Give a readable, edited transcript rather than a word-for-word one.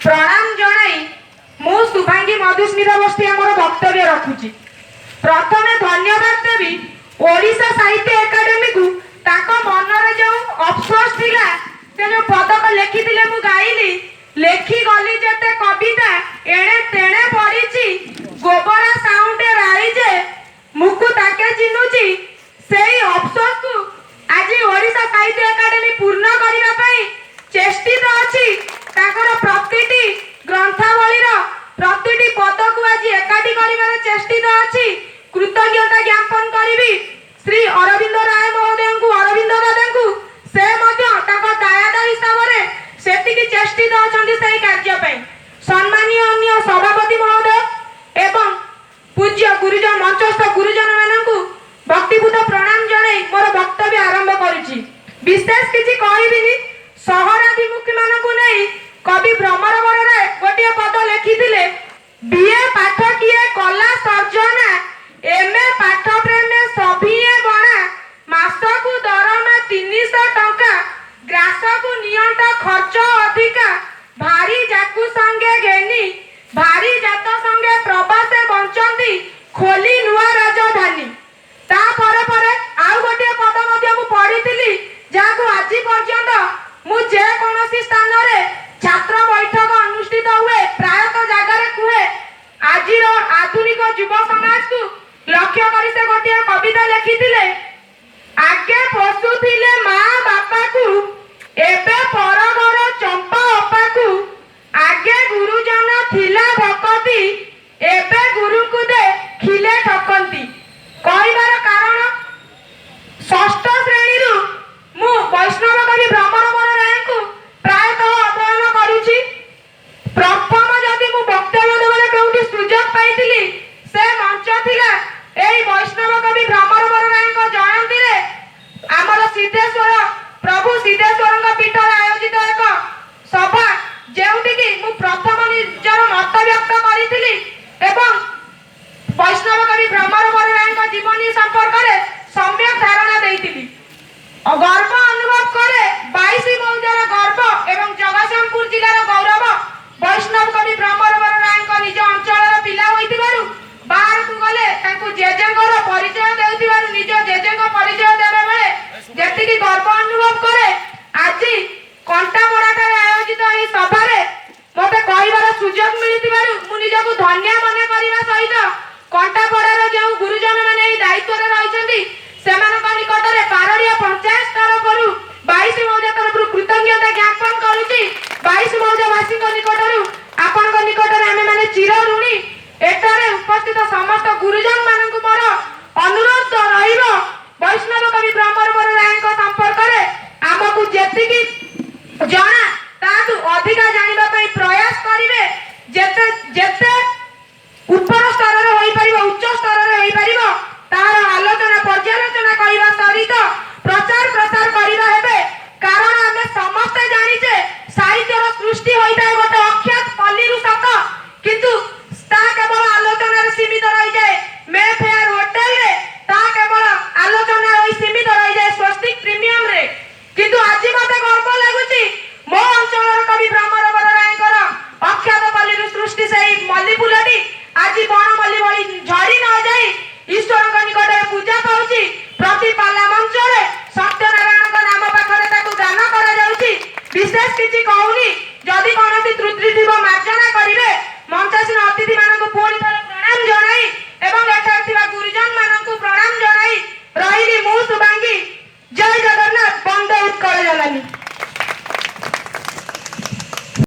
प्रणाम जणाई मु शुभांगी मधुस्मिता बस्ती आमर वक्तव्य रखुची। प्रथमे धन्यवाद देवी ओडिशा साहित्य एकाडेमी को ताको मनरे जो अफसोस थिला से जो पदक लेखिथिले मु गाइली लेखि गली जेते कविता एणे तेणे पढिची गोबरा साउंडे राइजे मुकु ताके चिनुची सेही अफसोस को आज ओडिशा साहित्य एकाडेमी पूर्ण करिवा पई चेष्टित अछि। ताकर प्रतिटी ग्रंथावलीर प्रतिटी पद को आज एकाठी करिवार चेष्टित अछि। कृतज्ञता ज्ञापन करिवि श्री अरविंद राय महोदय को अरविंद दादा को से मध्य ताको दायाद हिसाब रे सेतिकी चेष्टित अछंती सही कार्य पई। सम्मानीय अन्य सभापति महोदय एवं पूज्य गुरुजन मंचस्थ गुरुजन माननकु भक्तिपूत प्रणाम जणाई मोर वक्तव्य आरंभ करूची। विशेष किछि कहिबिनी सहराभिमुखी मानकु नै कवि भ्रमर वररे गोटे पद लेखिथिले बीए पाठ किए कला सर्जना एमए पाठ प्रेमे सभिए बणा मासकु दरमा 300 टंका ग्रासकु नियंत खर्च अधिका भारी जाकु संगे घेनी भारी जात संगे प्रवासे बंचंती खोली नुआ राजधानी। ता परे परे आउ गोटे पद मध्ये मु पढिथिली जाकु आजि पर्यंत मु जे कोनोसी स्थान रे छात्र बैठक अनुष्ठित हुए प्रायत जगह रे कुहे आजिर आधुनिक युव समाज को लक्ष्य करी से गोटे कविता लिखिथिले आगे पोसुथिले माँ बापा को एबे पर घर चंपा अपा को आगे गुरुजन थिला भक्ति एबे गुरु को दे खिले ठकंती। कहबार कारण षष्ठ श्रेणी रु मु वैष्णव कवि भ्रमर राय को प्रायतः अध्ययन करूची। प्रथम जदि मु वक्तव्य देबार केउटी सुयोग पाइतिली से मंच थिला एई वैष्णव कवि भ्रमर राय को जयंती रे आमर सिद्धेश्वर प्रभु सिद्धेश्वर पीठ आयोजित एक सभा जेउटी कि मु प्रथम निजर मत व्यक्त करितिली एवं वैष्णव कवि भ्रमर राय जीवनी संपर्क रे सम्यक धारणा देइतिली। गर्व अनुभव करे 22 मौजार गर्व एवं जगतसिंहपुर जिलार गौरव वैष्णव कवि भ्रमर राय निज अंचल पिला होइतिबारु बाहर को गले तांको जेजेंगर परिचय देउतिबारु निज जेजेंग परिचय देबे बेले जेतिकी गर्व अनुभव करे आज कंटापड़ाठार आयोजित एही सभा रे मते कहिबार सुयोग मिलितिबारु मु निजको धन्य मने करिबा सहित कंटापड़ार जे गुरुजन माने एही दायित्व रे रहिसंती सेमानक निकटरे पारडिया पंचायत तरफरु 22 मौजा तरफरु कृतज्ञता ज्ञापन करूची। 22 मौजा वासी निकट